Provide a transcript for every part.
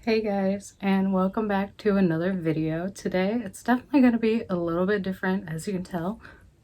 Hey guys, and welcome back to another video. Today it's definitely going to be a little bit different. As you can tell,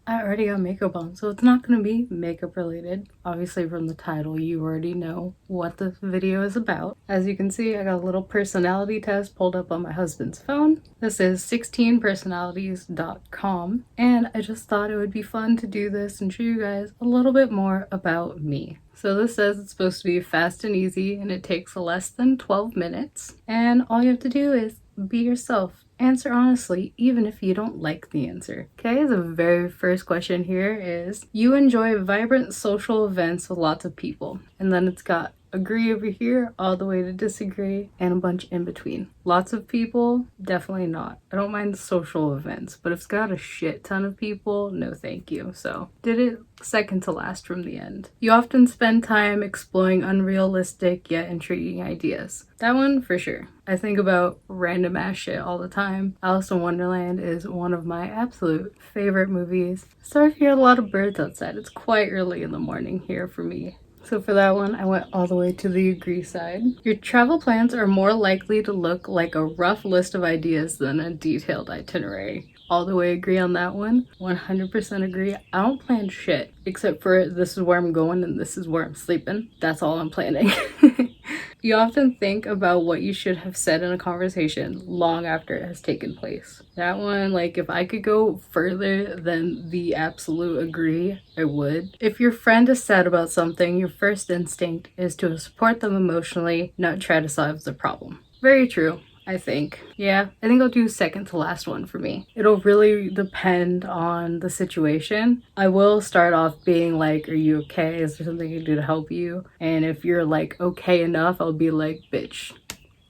I already got makeup on, so it's not going to be makeup related. Obviously from the title you already know what this video is about. As you can see, I got a little personality test pulled up on my husband's phone. This is 16personalities.com, and I just thought it would be fun to do this and show you guys a little bit more about me. So this says it's supposed to be fast and easy, and it takes less than 12 minutes. And all you have to do is be yourself. Answer honestly, even if you don't like the answer. Okay, the very first question here is, you enjoy vibrant social events with lots of people. And then it's got agree over here, all the way to disagree, and a bunch in between. Lots of people, definitely not. I don't mind social events, but if it's got a shit ton of people, no thank you. So did it second to last from the end. You often spend time exploring unrealistic yet intriguing ideas. That one for sure. I think about random ass shit all the time. Alice in Wonderland is one of my absolute favorite movies. Sorry if you hear a lot of birds outside. It's quite early in the morning here for me. So for that one, I went all the way to the agree side. Your travel plans are more likely to look like a rough list of ideas than a detailed itinerary. All the way agree on that one. 100% agree. I don't plan shit except for this is where I'm going and this is where I'm sleeping. That's all I'm planning. You often think about what you should have said in a conversation long after it has taken place. That one, like, if I could go further than the absolute agree, I would. If your friend is sad about something, your first instinct is to support them emotionally, not try to solve the problem. Very true. I think. Yeah, I think I'll do second to last one for me. It'll really depend on the situation. I will start off being like, are you okay? Is there something I can do to help you? And if you're like okay enough, I'll be like, bitch,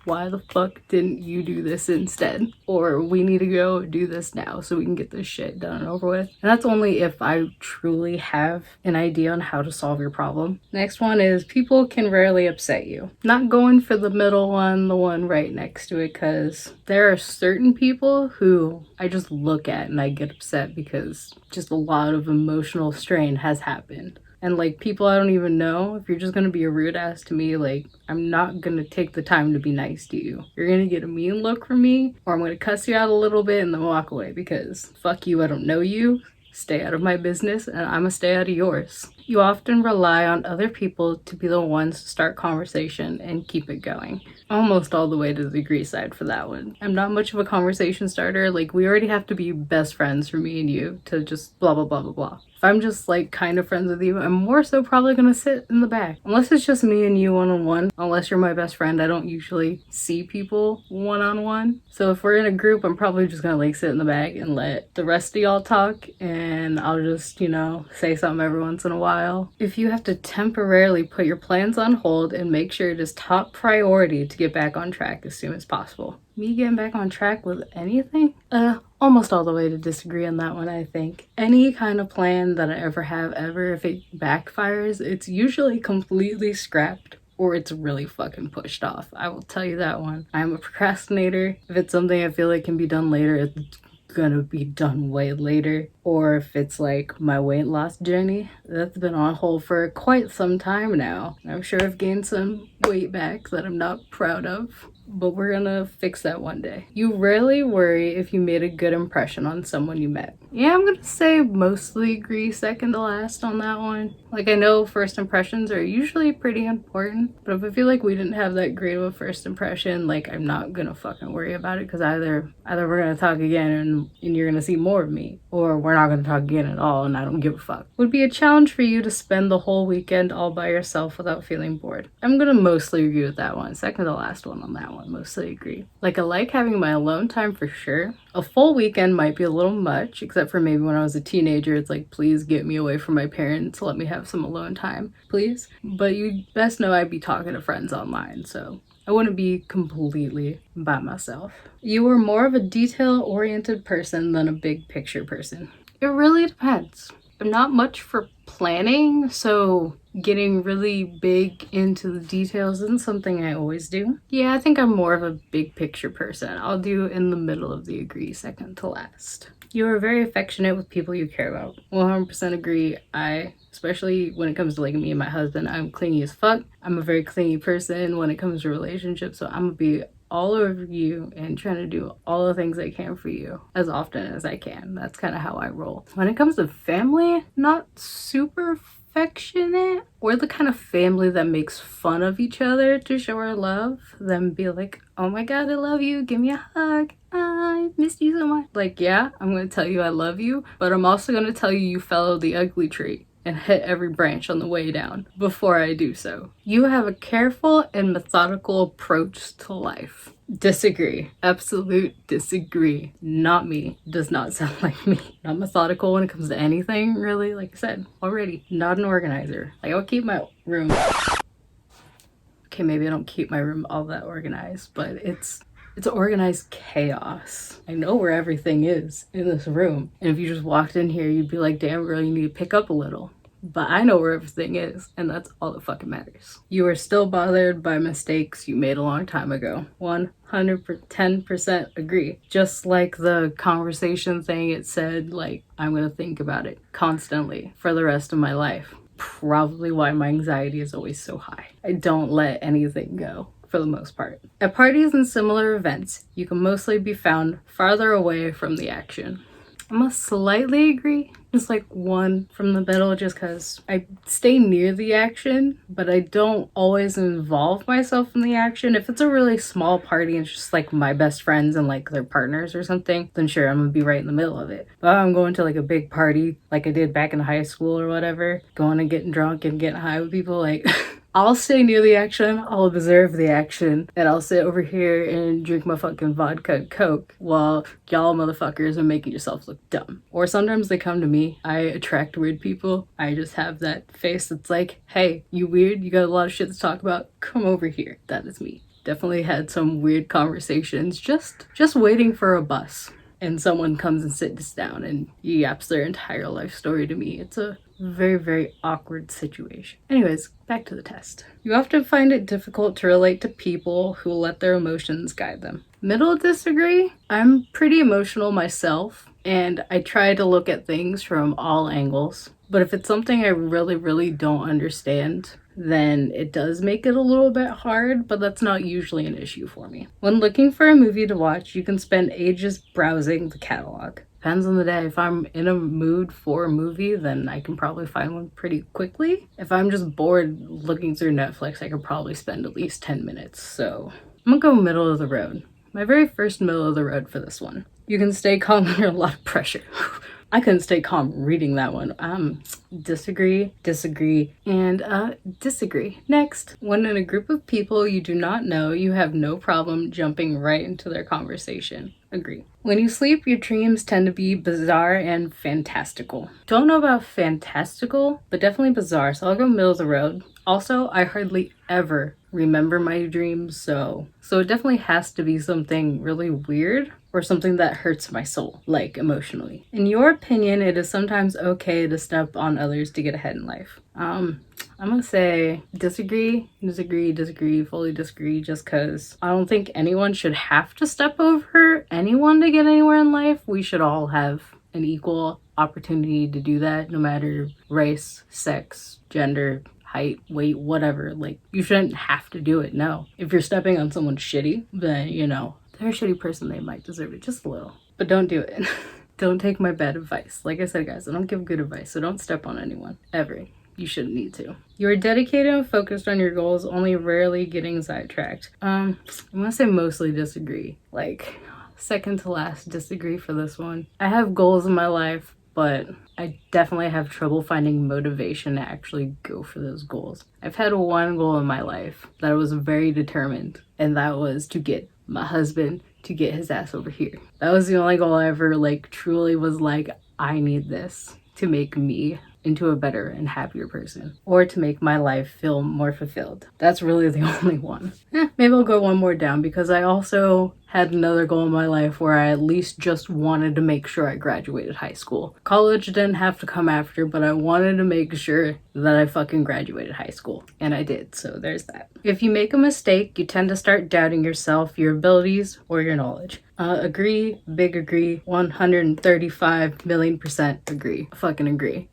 why the fuck didn't you do this instead? Or we need to go do this now so we can get this shit done and over with. And that's only if I truly have an idea on how to solve your problem. Next one is, people can rarely upset you. Not going for the middle one, the one right next to it, because there are certain people who I just look at and I get upset because just a lot of emotional strain has happened. And like people I don't even know, if you're just gonna be a rude ass to me, like I'm not gonna take the time to be nice to you. You're gonna get a mean look from me, or I'm gonna cuss you out a little bit and then walk away because fuck you, I don't know you. Stay out of my business and I'm gonna stay out of yours. You often rely on other people to be the ones to start conversation and keep it going. Almost all the way to the agree side for that one. I'm not much of a conversation starter. Like, we already have to be best friends for me and you to just blah blah blah blah blah. If I'm just like kind of friends with you, I'm more so probably gonna sit in the back. Unless it's just me and you one-on-one. Unless you're my best friend, I don't usually see people one-on-one. So if we're in a group, I'm probably just gonna like sit in the back and let the rest of y'all talk, and I'll just, you know, say something every once in a while. If you have to temporarily put your plans on hold and make sure it is top priority to get back on track as soon as possible. Me getting back on track with anything? Almost all the way to disagree on that one, I think. Any kind of plan that I ever have if it backfires, it's usually completely scrapped or it's really fucking pushed off. I will tell you that one. I'm a procrastinator. If it's something I feel like can be done later, it's gonna be done way later. Or if it's like my weight loss journey, that's been on hold for quite some time now. I'm sure I've gained some weight back that I'm not proud of, but we're gonna fix that one day. You rarely worry if you made a good impression on someone you met. Yeah, I'm gonna say mostly agree second to last on that one. Like, I know first impressions are usually pretty important, but if I feel like we didn't have that great of a first impression, like, I'm not gonna fucking worry about it, because either we're gonna talk again and you're gonna see more of me, or we're not gonna talk again at all and I don't give a fuck. Would be a challenge for you to spend the whole weekend all by yourself without feeling bored. I'm gonna mostly agree with that one. Second to last one on that one, mostly agree. Like, I like having my alone time for sure. A full weekend might be a little much, except for maybe when I was a teenager. It's like, please get me away from my parents, let me have some alone time, please. But you best know I'd be talking to friends online, so I wouldn't be completely by myself. You are more of a detail-oriented person than a big picture person. It really depends. I'm not much for planning, so getting really big into the details isn't something I always do. Yeah, I think I'm more of a big picture person. I'll do in the middle of the agree, second to last. You are very affectionate with people you care about. 100% agree. Especially when it comes to like me and my husband, I'm clingy as fuck. I'm a very clingy person when it comes to relationships, so I'm gonna be all over you and trying to do all the things I can for you as often as I can. That's kind of how I roll. When it comes to family, not super affectionate. We're the kind of family that makes fun of each other to show our love, then be like, oh my god, I love you, give me a hug, I missed you so much. Like, yeah, I'm gonna tell you I love you, but I'm also gonna tell you you follow the ugly tree and hit every branch on the way down before I do so. You have a careful and methodical approach to life. Disagree. Absolute disagree. Not me. Does not sound like me. Not methodical when it comes to anything, really. Like I said already, not an organizer. Like, I'll keep my room. Okay, maybe I don't keep my room all that organized, but it's organized chaos. I know where everything is in this room. And if you just walked in here, you'd be like, damn girl, you need to pick up a little. But I know where everything is, and that's all that fucking matters. You are still bothered by mistakes you made a long time ago. 110% agree. Just like the conversation thing, it said, like, I'm gonna think about it constantly for the rest of my life. Probably why my anxiety is always so high. I don't let anything go, for the most part. At parties and similar events, you can mostly be found farther away from the action. I'm gonna slightly agree, just like one from the middle, just because I stay near the action, but I don't always involve myself in the action. If it's a really small party and it's just like my best friends and like their partners or something, then sure, I'm gonna be right in the middle of it. But I'm going to like a big party like I did back in high school or whatever, going and getting drunk and getting high with people, like I'll stay near the action, I'll observe the action, and I'll sit over here and drink my fucking vodka and coke while y'all motherfuckers are making yourselves look dumb. Or sometimes they come to me. I attract weird people. I just have that face that's like, hey, you weird? You got a lot of shit to talk about? Come over here. That is me. Definitely had some weird conversations just waiting for a bus. And someone comes and sits down and yaps their entire life story to me. It's a very, very awkward situation. Anyways, back to the test. You often find it difficult to relate to people who let their emotions guide them. Middle disagree. I'm pretty emotional myself, and I try to look at things from all angles. But if it's something I really, really don't understand, then it does make it a little bit hard, but that's not usually an issue for me. When looking for a movie to watch, you can spend ages browsing the catalog. Depends on the day. If I'm in a mood for a movie, then I can probably find one pretty quickly. If I'm just bored looking through Netflix, I could probably spend at least 10 minutes. So I'm gonna go middle of the road. My very first middle of the road for this one. You can stay calm under a lot of pressure. I couldn't stay calm reading that one. Disagree, and disagree. Next, when in a group of people you do not know, you have no problem jumping right into their conversation. Agree. When you sleep, your dreams tend to be bizarre and fantastical. Don't know about fantastical, but definitely bizarre, so I'll go middle of the road. Also, I hardly ever remember my dreams, so it definitely has to be something really weird or something that hurts my soul, like emotionally. In your opinion, it is sometimes okay to step on others to get ahead in life. I'm gonna say disagree, fully disagree, just because I don't think anyone should have to step over anyone to get anywhere in life. We should all have an equal opportunity to do that, no matter race, sex, gender, height, weight, whatever. Like, you shouldn't have to do it, no. If you're stepping on someone shitty, then, you know, they're a shitty person, they might deserve it just a little. But don't do it. Don't take my bad advice. Like I said, guys, I don't give good advice, so don't step on anyone, ever. You shouldn't need to. You are dedicated and focused on your goals, only rarely getting sidetracked. I'm gonna say mostly disagree. Like, second to last disagree for this one. I have goals in my life, but I definitely have trouble finding motivation to actually go for those goals. I've had one goal in my life that I was very determined, and that was to get my husband to get his ass over here. That was the only goal I ever truly was like, I need this to make me into a better and happier person, or to make my life feel more fulfilled. That's really the only one. Maybe I'll go one more down, because I also had another goal in my life where I at least just wanted to make sure I graduated high school. College didn't have to come after, but I wanted to make sure that I fucking graduated high school, and I did, so there's that. If you make a mistake, you tend to start doubting yourself, your abilities, or your knowledge. Agree, big agree, 135 million% agree. Fucking agree.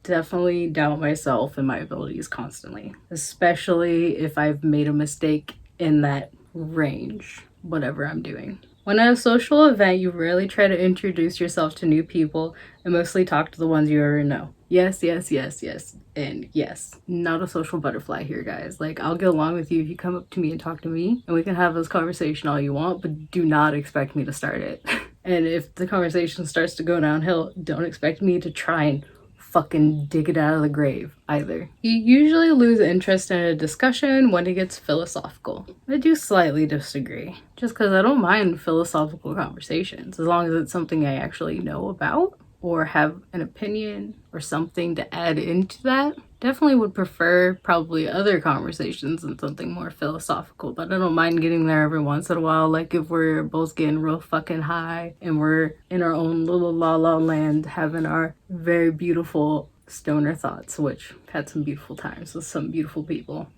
Definitely doubt myself and my abilities constantly, especially if I've made a mistake in that range whatever I'm doing. When at a social event, you rarely try to introduce yourself to new people and mostly talk to the ones you already know. Yes, yes, yes, yes, and yes. Not a social butterfly here, guys. Like, I'll get along with you if you come up to me and talk to me, and we can have this conversation all you want, but do not expect me to start it. And if the conversation starts to go downhill, don't expect me to try and fucking dig it out of the grave either. You usually lose interest in a discussion when it gets philosophical. I do slightly disagree, just because I don't mind philosophical conversations as long as it's something I actually know about or have an opinion or something to add into that. Definitely would prefer probably other conversations than something more philosophical, but I don't mind getting there every once in a while. Like if we're both getting real fucking high and we're in our own little la la land having our very beautiful stoner thoughts, which I've had some beautiful times with some beautiful people.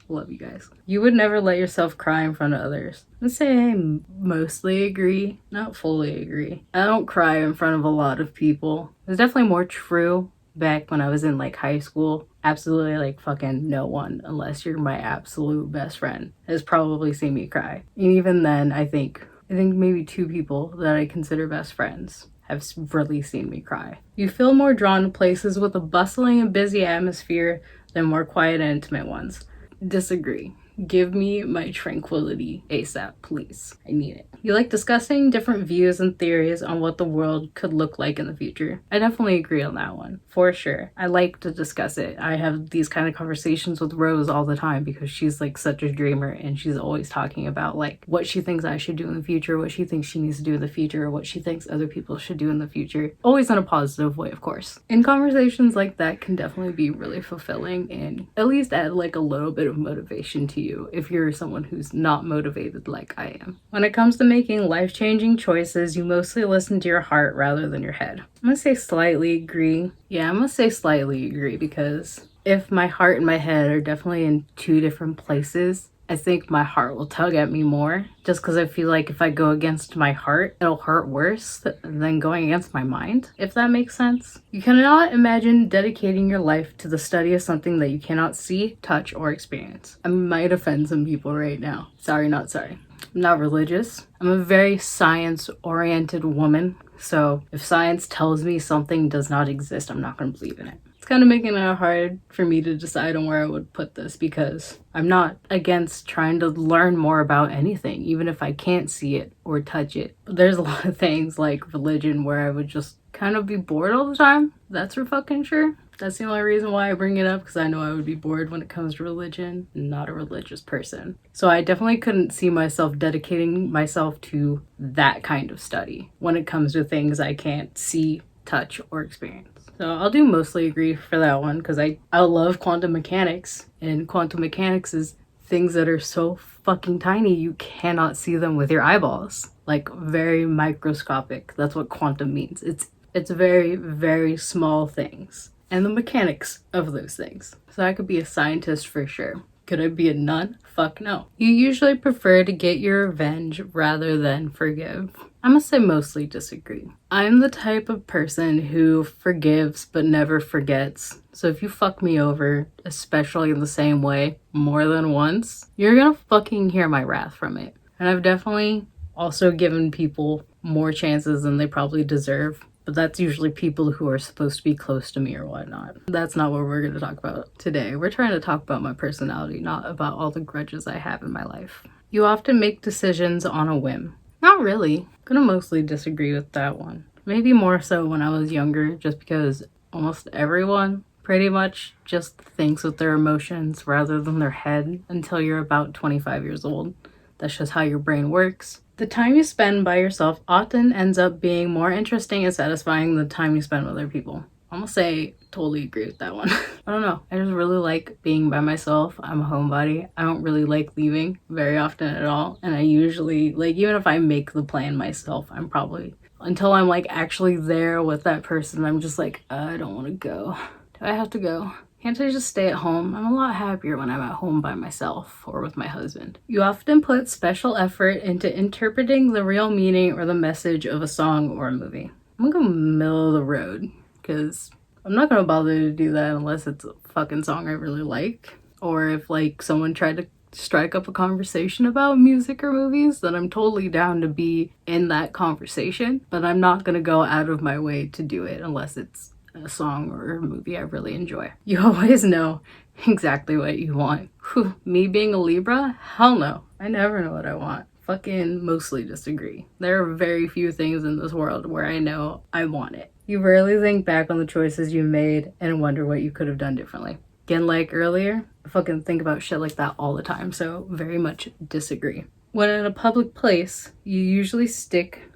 Love you guys. You would never let yourself cry in front of others. Let's say I mostly agree, not fully agree. I don't cry in front of a lot of people. It's definitely more true back when I was in like high school. Absolutely like fucking no one, unless you're my absolute best friend, has probably seen me cry. And even then, I think maybe 2 people that I consider best friends have really seen me cry. You feel more drawn to places with a bustling and busy atmosphere than more quiet and intimate ones. Disagree. Give me my tranquility ASAP, please. I need it. You like discussing different views and theories on what the world could look like in the future. I definitely agree on that one, for sure. I like to discuss it. I have these kind of conversations with Rose all the time because she's like such a dreamer and she's always talking about like what she thinks I should do in the future, what she thinks she needs to do in the future, or what she thinks other people should do in the future. Always in a positive way, of course. And conversations like that can definitely be really fulfilling and at least add like a little bit of motivation to you if you're someone who's not motivated like I am. When it comes to making life-changing choices, you mostly listen to your heart rather than your head. I'm gonna say slightly agree. Yeah, I'm gonna say slightly agree because if my heart and my head are definitely in 2 different places, I think my heart will tug at me more just because I feel like if I go against my heart, it'll hurt worse than going against my mind, if that makes sense. You cannot imagine dedicating your life to the study of something that you cannot see, touch, or experience. I might offend some people right now. Sorry, not sorry. I'm not religious. I'm a very science-oriented woman. So if science tells me something does not exist, I'm not going to believe in it. It's kind of making it hard for me to decide on where I would put this because I'm not against trying to learn more about anything, even if I can't see it or touch it. But there's a lot of things like religion where I would just kind of be bored all the time. That's for fucking sure. That's the only reason why I bring it up, because I know I would be bored when it comes to religion. I'm not a religious person. So I definitely couldn't see myself dedicating myself to that kind of study when it comes to things I can't see, touch, or experience. So I'll do mostly agree for that one because I love quantum mechanics, and quantum mechanics is things that are so fucking tiny you cannot see them with your eyeballs. Like very microscopic. That's what quantum means. It's very, very small things and the mechanics of those things. So I could be a scientist for sure. Could I be a nun? Fuck no. You usually prefer to get your revenge rather than forgive. I'm gonna say mostly disagree. I'm the type of person who forgives but never forgets. So if you fuck me over, especially in the same way, more than once, you're gonna fucking hear my wrath from it. And I've definitely also given people more chances than they probably deserve. But that's usually people who are supposed to be close to me or whatnot. That's not what we're going to talk about today. We're trying to talk about my personality, not about all the grudges I have in my life. You often make decisions on a whim. Not really. I'm going to mostly disagree with that one. Maybe more so when I was younger, just because almost everyone pretty much just thinks with their emotions rather than their head until you're about 25 years old. That's just how your brain works. The time you spend by yourself often ends up being more interesting and satisfying than the time you spend with other people. I'm gonna say totally agree with that one. I don't know. I just really like being by myself. I'm a homebody. I don't really like leaving very often at all. And I usually, like, even if I make the plan myself, I'm probably, until I'm like actually there with that person, I'm just like, I don't want to go. Do I have to go? Can't I just stay at home? I'm a lot happier when I'm at home by myself or with my husband. You often put special effort into interpreting the real meaning or the message of a song or a movie. I'm gonna go middle of the road because I'm not gonna bother to do that unless it's a fucking song I really like, or if like someone tried to strike up a conversation about music or movies, then I'm totally down to be in that conversation, but I'm not gonna go out of my way to do it unless it's a song or a movie I really enjoy. You always know exactly what you want. Whew, me being a Libra? Hell no. I never know what I want. Fucking mostly disagree. There are very few things in this world where I know I want it. You rarely think back on the choices you made and wonder what you could have done differently. Again, like earlier, I fucking think about shit like that all the time, so very much disagree. When in a public place, you usually stick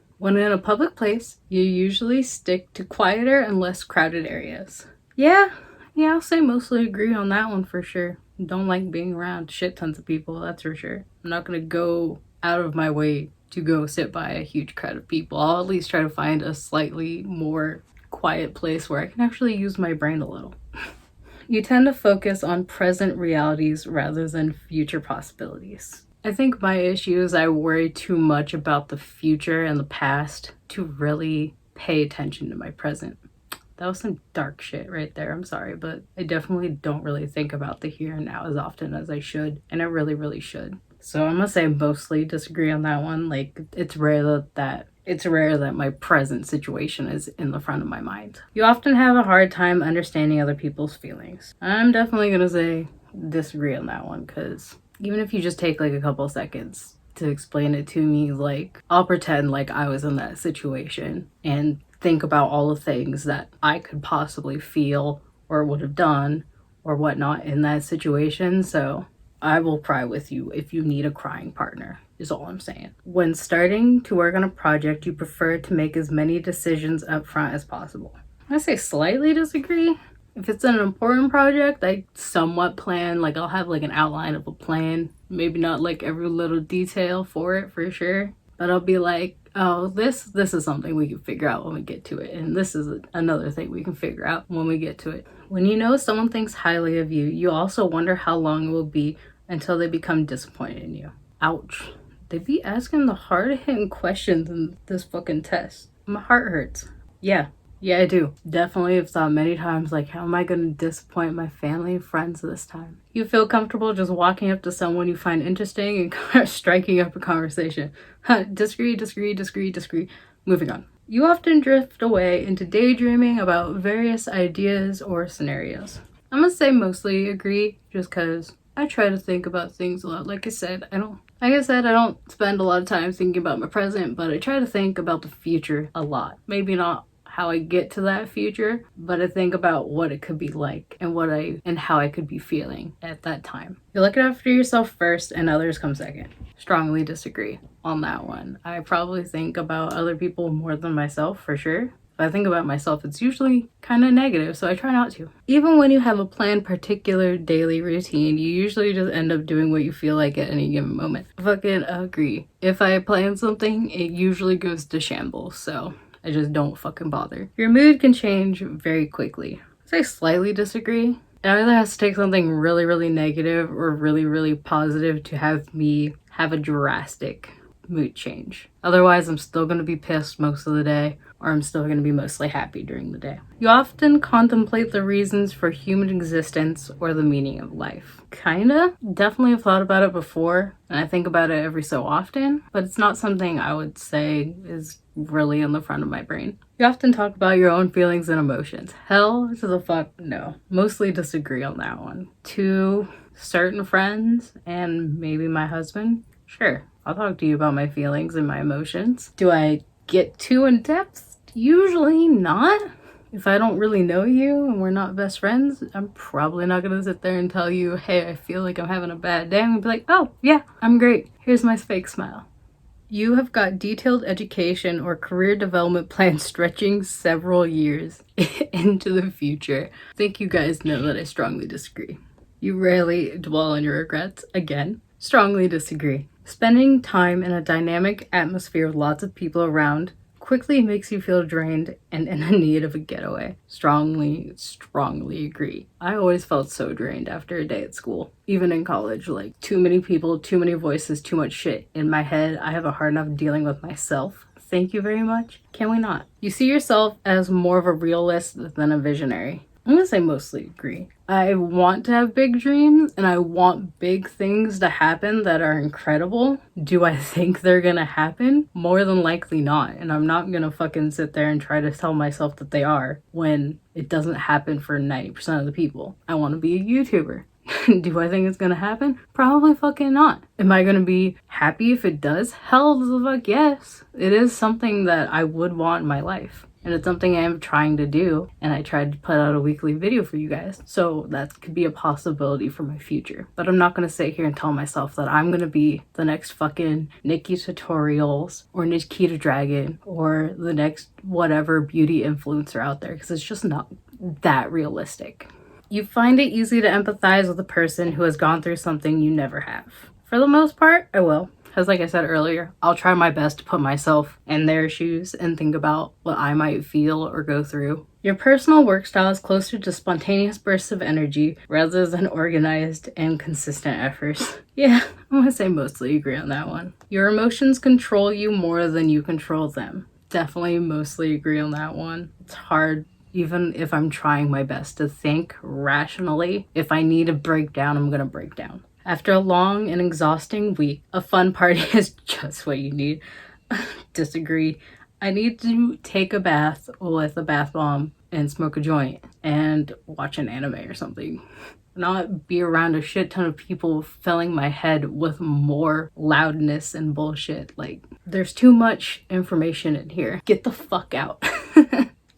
to quieter and less crowded areas. Yeah, I'll say mostly agree on that one for sure. Don't like being around shit tons of people, that's for sure. I'm not gonna go out of my way to go sit by a huge crowd of people. I'll at least try to find a slightly more quiet place where I can actually use my brain a little. You tend to focus on present realities rather than future possibilities. I think my issue is I worry too much about the future and the past to really pay attention to my present. That was some dark shit right there, I'm sorry, but I definitely don't really think about the here and now as often as I should, and I really, really should. So I'm gonna say mostly disagree on that one. Like, it's rare that my present situation is in the front of my mind. You often have a hard time understanding other people's feelings. I'm definitely gonna say disagree on that one, because even if you just take like a couple seconds to explain it to me, like, I'll pretend like I was in that situation and think about all the things that I could possibly feel or would have done or whatnot in that situation. So I will cry with you if you need a crying partner, is all I'm saying. When starting to work on a project, you prefer to make as many decisions up front as possible. I say slightly disagree. If it's an important project, I somewhat plan, like I'll have like an outline of a plan, maybe not like every little detail for it for sure, but I'll be like, oh, this is something we can figure out when we get to it, and this is another thing we can figure out when we get to it. When you know someone thinks highly of you, you also wonder how long it will be until they become disappointed in you. Ouch. They be asking the hard-hitting questions in this fucking test. My heart hurts. Yeah, I do. Definitely have thought many times, like, how am I going to disappoint my family and friends this time? You feel comfortable just walking up to someone you find interesting and striking up a conversation. Disagree. Moving on. You often drift away into daydreaming about various ideas or scenarios. I'm gonna say mostly agree, just because I try to think about things a lot. Like I said, I don't spend a lot of time thinking about my present, but I try to think about the future a lot. Maybe not how I get to that future, but I think about what it could be like and how I could be feeling at that time. You look after yourself first and others come second. Strongly disagree on that one. I probably think about other people more than myself for sure. If I think about myself, it's usually kind of negative, so I try not to. Even when you have a planned particular daily routine, you usually just end up doing what you feel like at any given moment. Fucking agree. If I plan something, it usually goes to shambles, so I just don't fucking bother. Your mood can change very quickly. I slightly disagree. It either has to take something really, really negative or really, really positive to have me have a drastic mood change. Otherwise, I'm still going to be pissed most of the day, or I'm still going to be mostly happy during the day. You often contemplate the reasons for human existence or the meaning of life. Kinda. Definitely have thought about it before, and I think about it every so often, but it's not something I would say is really in the front of my brain. You often talk about your own feelings and emotions. Hell to the fuck no. Mostly disagree on that one. To certain friends and maybe my husband, sure, I'll talk to you about my feelings and my emotions. Do I get too in depth? Usually not. If I don't really know you and we're not best friends, I'm probably not gonna sit there and tell you, hey, I feel like I'm having a bad day. I'm gonna be like, oh yeah, I'm great. Here's my fake smile. You have got detailed education or career development plans stretching several years into the future. I think you guys know that I strongly disagree. You rarely dwell on your regrets. Again, strongly disagree. Spending time in a dynamic atmosphere with lots of people around quickly makes you feel drained and in need of a getaway. Strongly agree. I always felt so drained after a day at school. Even in college, like too many people, too many voices, too much shit in my head. I have a hard enough dealing with myself. Thank you very much. Can we not? You see yourself as more of a realist than a visionary. I'm gonna say mostly agree. I want to have big dreams and I want big things to happen that are incredible. Do I think they're gonna happen? More than likely not. And I'm not gonna fucking sit there and try to tell myself that they are when it doesn't happen for 90% of the people. I want to be a YouTuber. Do I think it's gonna happen? Probably fucking not. Am I gonna be happy if it does? Hell the fuck yes. It is something that I would want in my life. And it's something I am trying to do. And I tried to put out a weekly video for you guys. So that could be a possibility for my future. But I'm not gonna sit here and tell myself that I'm gonna be the next fucking Nikki Tutorials or Nikita Dragon or the next whatever beauty influencer out there. Because it's just not that realistic. You find it easy to empathize with a person who has gone through something you never have. For the most part, I will. Because like I said earlier, I'll try my best to put myself in their shoes and think about what I might feel or go through. Your personal work style is closer to spontaneous bursts of energy rather than organized and consistent efforts. Yeah, I'm gonna say mostly agree on that one. Your emotions control you more than you control them. Definitely mostly agree on that one. It's hard. Even if I'm trying my best to think rationally, if I need to break down, I'm gonna break down. After a long and exhausting week, a fun party is just what you need. Disagree. I need to take a bath with a bath bomb and smoke a joint and watch an anime or something. Not be around a shit ton of people filling my head with more loudness and bullshit. Like, there's too much information in here. Get the fuck out.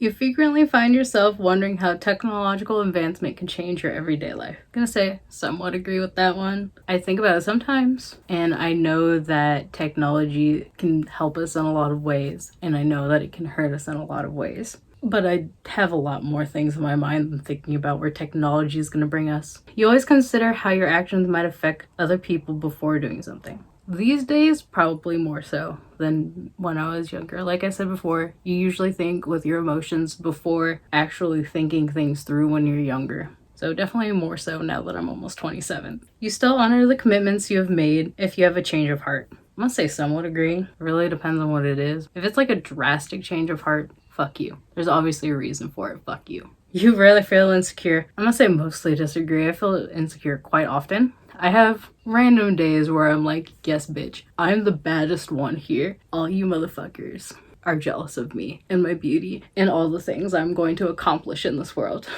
You frequently find yourself wondering how technological advancement can change your everyday life. I'm gonna say somewhat agree with that one. I think about it sometimes, and I know that technology can help us in a lot of ways, and I know that it can hurt us in a lot of ways. But I have a lot more things in my mind than thinking about where technology is gonna bring us. You always consider how your actions might affect other people before doing something. These days, probably more so than when I was younger. Like I said before, you usually think with your emotions before actually thinking things through when you're younger. So definitely more so now that I'm almost 27. You still honor the commitments you have made if you have a change of heart. I'm gonna say somewhat agree. It really depends on what it is. If it's like a drastic change of heart, fuck you. There's obviously a reason for it. Fuck you. You rarely feel insecure. I'm gonna say mostly disagree. I feel insecure quite often. I have random days where I'm like, yes, bitch, I'm the baddest one here. All you motherfuckers are jealous of me and my beauty and all the things I'm going to accomplish in this world.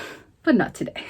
But not today.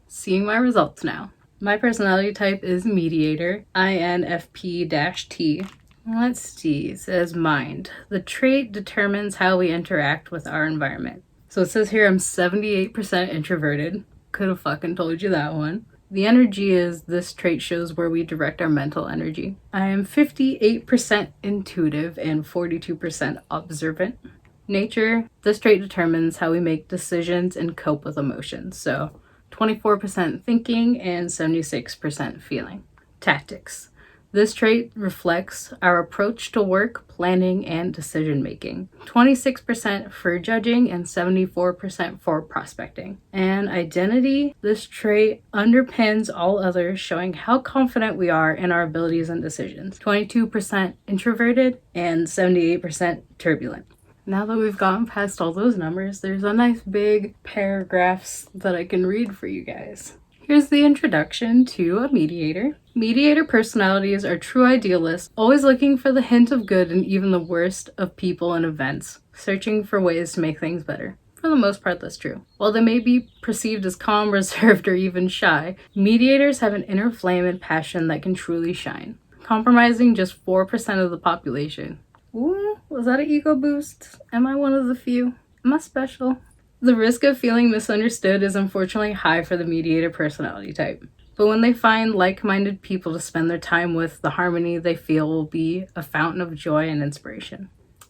Seeing my results now. My personality type is mediator, INFP-T. Let's see, it says mind. The trait determines how we interact with our environment. So it says here I'm 78% introverted. Could have fucking told you that one. The energy is this trait shows where we direct our mental energy. I am 58% intuitive and 42% observant. Nature, this trait determines how we make decisions and cope with emotions. So 24% thinking and 76% feeling. Tactics. This trait reflects our approach to work, planning, and decision making. 26% for judging and 74% for prospecting. And identity, this trait underpins all others, showing how confident we are in our abilities and decisions. 22% introverted and 78% turbulent. Now that we've gotten past all those numbers, there's a nice big paragraphs that I can read for you guys. Here's the introduction to a mediator. Mediator personalities are true idealists, always looking for the hint of good in even the worst of people and events, searching for ways to make things better. For the most part, that's true. While they may be perceived as calm, reserved, or even shy, mediators have an inner flame and passion that can truly shine, compromising just 4% of the population. Ooh, was that an ego boost? Am I one of the few? Am I special? The risk of feeling misunderstood is unfortunately high for the mediator personality type. But when they find like-minded people to spend their time with, the harmony they feel will be a fountain of joy and inspiration.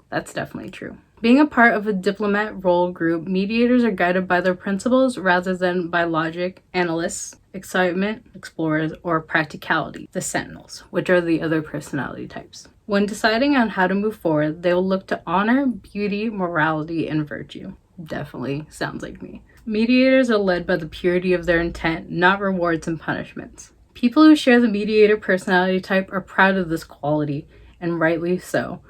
That's definitely true. Being a part of a diplomat role group, mediators are guided by their principles rather than by logic, analysts, excitement, explorers, or practicality, the sentinels, which are the other personality types. When deciding on how to move forward, they will look to honor, beauty, morality, and virtue. Definitely sounds like me. Mediators are led by the purity of their intent, not rewards and punishments. People who share the mediator personality type are proud of this quality, and rightly so.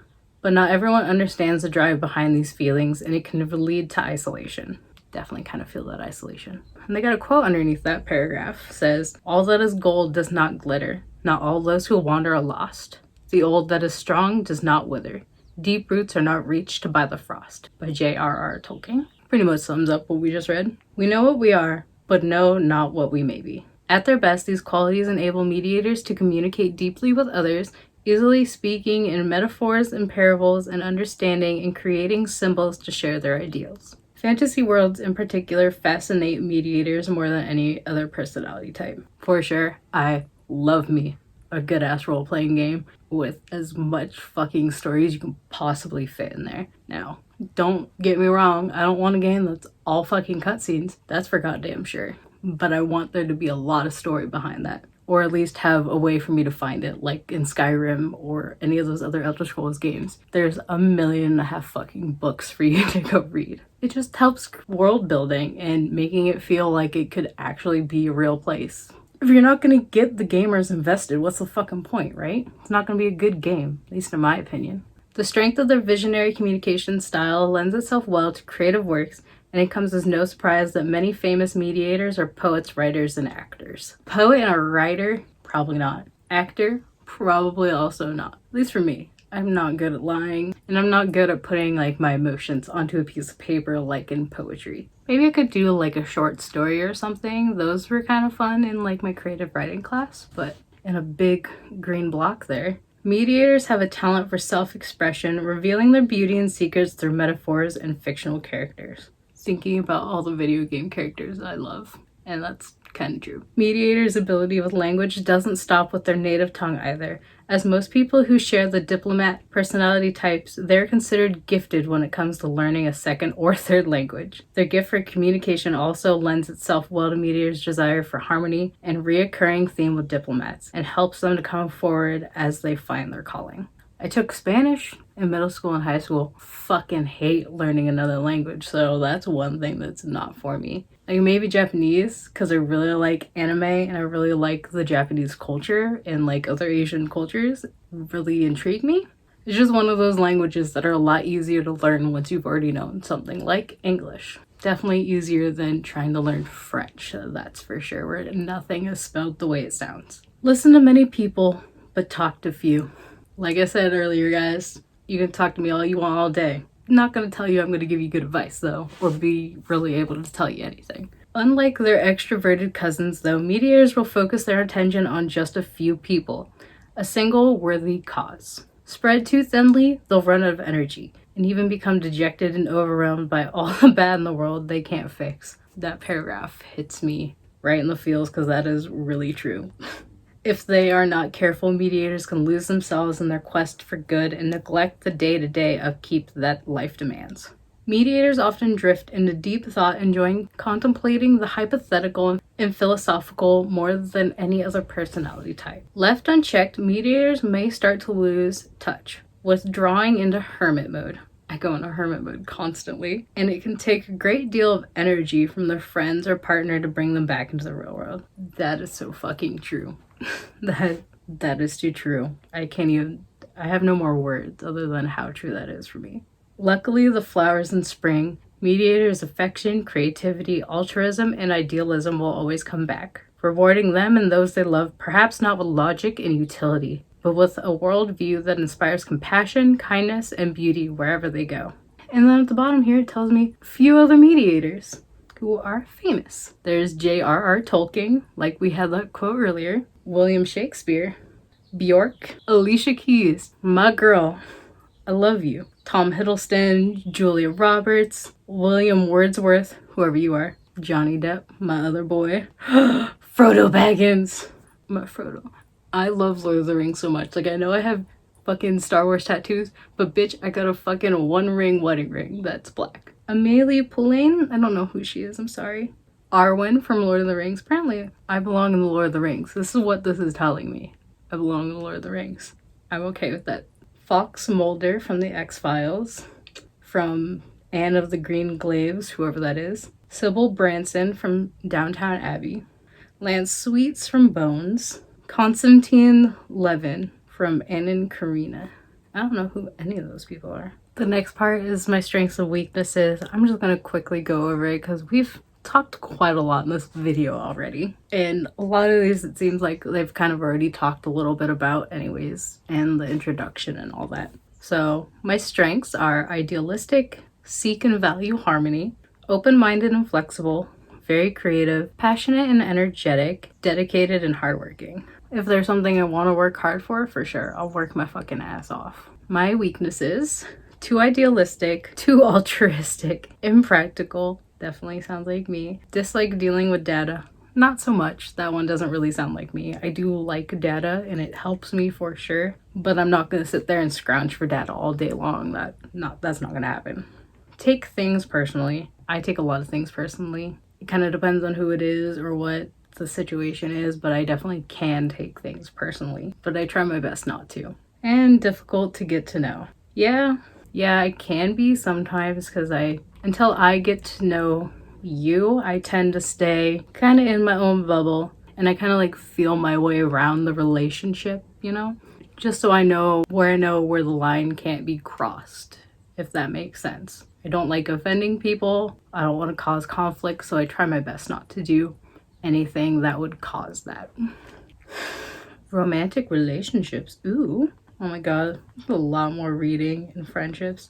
But not everyone understands the drive behind these feelings, and it can lead to isolation. definitely kind of feel that isolation. And they got a quote underneath that paragraph. It says, "All that is gold does not glitter. Not all those who wander are lost. The old that is strong does not wither. Deep roots are not reached by the frost," by J.R.R. Tolkien. Pretty much sums up what we just read. We know what we are, but know not what we may be. At their best, these qualities enable mediators to communicate deeply with others, easily speaking in metaphors and parables and understanding and creating symbols to share their ideals. Fantasy worlds in particular fascinate mediators more than any other personality type. For sure, I love me a good ass role-playing game with as much fucking story as you can possibly fit in there. Now, don't get me wrong, I don't want a game that's all fucking cutscenes. That's for goddamn sure. But I want there to be a lot of story behind that. Or at least have a way for me to find it, like in Skyrim or any of those other Elder Scrolls games. There's 1.5 million fucking books for you to go read. It just helps world building and making it feel like it could actually be a real place. If you're not gonna get the gamers invested, what's the fucking point, right? It's not gonna be a good game, at least in my opinion. The strength of their visionary communication style lends itself well to creative works, and it comes as no surprise that many famous mediators are poets, writers, and actors. Poet and a writer? Probably not. Actor? Probably also not. At least for me. I'm not good at lying, and I'm not good at putting like my emotions onto a piece of paper like in poetry. Maybe I could do like a short story or something. Those were kind of fun in like my creative writing class, but in a big green block there. Mediators have a talent for self-expression, revealing their beauty and secrets through metaphors and fictional characters. Thinking about all the video game characters I love, and that's kind of true. Mediators' ability with language doesn't stop with their native tongue either. As most people who share the diplomat personality types, they're considered gifted when it comes to learning a second or third language. Their gift for communication also lends itself well to mediators' desire for harmony and reoccurring theme with diplomats, and helps them to come forward as they find their calling. I took Spanish in middle school and high school. Fucking hate learning another language, so that's one thing that's not for me. Like maybe Japanese, because I really like anime and I really like the Japanese culture, and like other Asian cultures really intrigue me. It's just one of those languages that are a lot easier to learn once you've already known something, like English. Definitely easier than trying to learn French, that's for sure, where nothing is spelled the way it sounds. Listen to many people, but talk to few. Like I said earlier, guys, you can talk to me all you want all day. I'm not going to tell you I'm going to give you good advice, though, or be really able to tell you anything. Unlike their extroverted cousins, though, mediators will focus their attention on just a few people, a single worthy cause. Spread too thinly, they'll run out of energy, and even become dejected and overwhelmed by all the bad in the world they can't fix. That paragraph hits me right in the feels because that is really true. If they are not careful, mediators can lose themselves in their quest for good and neglect the day-to-day upkeep that life demands. Mediators often drift into deep thought, enjoying contemplating the hypothetical and philosophical more than any other personality type. Left unchecked, mediators may start to lose touch, withdrawing into hermit mode. I go into hermit mode constantly, and it can take a great deal of energy from their friends or partner to bring them back into the real world. That is so fucking true. That is too true. I have no more words other than how true that is for me. Luckily, the flowers in spring, mediators' affection, creativity, altruism, and idealism will always come back, rewarding them and those they love, perhaps not with logic and utility, but with a worldview that inspires compassion, kindness, and beauty wherever they go. And then at the bottom here, it tells me a few other mediators who are famous. There's J.R.R. Tolkien, like we had that quote earlier, William Shakespeare, Bjork, Alicia Keys, my girl, I love you, Tom Hiddleston, Julia Roberts, William Wordsworth, whoever you are, Johnny Depp, my other boy, Frodo Baggins, my Frodo. I love Lord of the Rings so much. Like, I know I have fucking Star Wars tattoos, but bitch, I got a fucking one ring wedding ring that's black. Amelia Poulain, I don't know who she is, I'm sorry. Arwen from Lord of the Rings. Apparently, I belong in the Lord of the Rings. This is what this is telling me. I belong in the Lord of the Rings. I'm okay with that. Fox Mulder from the X-Files. From Anne of the Green Glaives, whoever that is. Sybil Branson from Downton Abbey. Lance Sweets from Bones. Konstantin Levin from Anna Karenina. I don't know who any of those people are. The next part is my strengths and weaknesses. I'm just gonna quickly go over it because we've talked quite a lot in this video already. And a lot of these, it seems like they've kind of already talked a little bit about anyways, and the introduction and all that. So my strengths are idealistic, seek and value harmony, open-minded and flexible, very creative, passionate and energetic, dedicated and hardworking. If there's something I want to work hard for sure, I'll work my fucking ass off. My weaknesses: too idealistic, too altruistic, impractical, definitely sounds like me, dislike dealing with data. Not so much. That one doesn't really sound like me. I do like data and it helps me for sure, but I'm not gonna sit there and scrounge for data all day long. That's not gonna happen. Take things personally. I take a lot of things personally. It kind of depends on who it is or what the situation is, but I definitely can take things personally, but I try my best not to. And difficult to get to know. Yeah, I can be sometimes because until I get to know you, I tend to stay kind of in my own bubble and I kind of like feel my way around the relationship, you know? Just so I know where the line can't be crossed, if that makes sense. I don't like offending people. I don't want to cause conflict, so I try my best not to do anything that would cause that. Romantic relationships. Ooh. Oh my god. There's a lot more reading and friendships.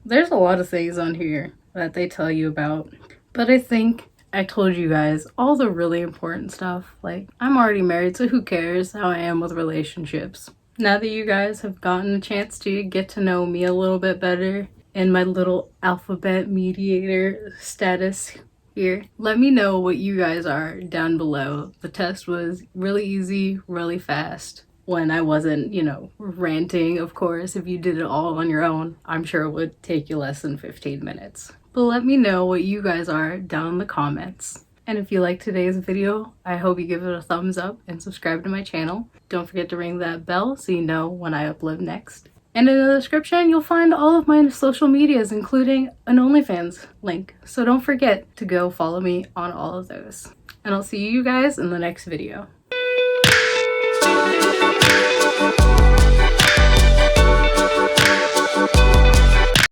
There's a lot of things on here that they tell you about. But I think I told you guys all the really important stuff. Like, I'm already married, so who cares how I am with relationships? Now that you guys have gotten a chance to get to know me a little bit better in my little alphabet mediator status here, let me know what you guys are down below. The test was really easy, really fast. When I wasn't, ranting, of course. If you did it all on your own, I'm sure it would take you less than 15 minutes. But let me know what you guys are down in the comments. And if you liked today's video, I hope you give it a thumbs up and subscribe to my channel. Don't forget to ring that bell so you know when I upload next. And in the description, you'll find all of my social medias, including an OnlyFans link. So don't forget to go follow me on all of those. And I'll see you guys in the next video.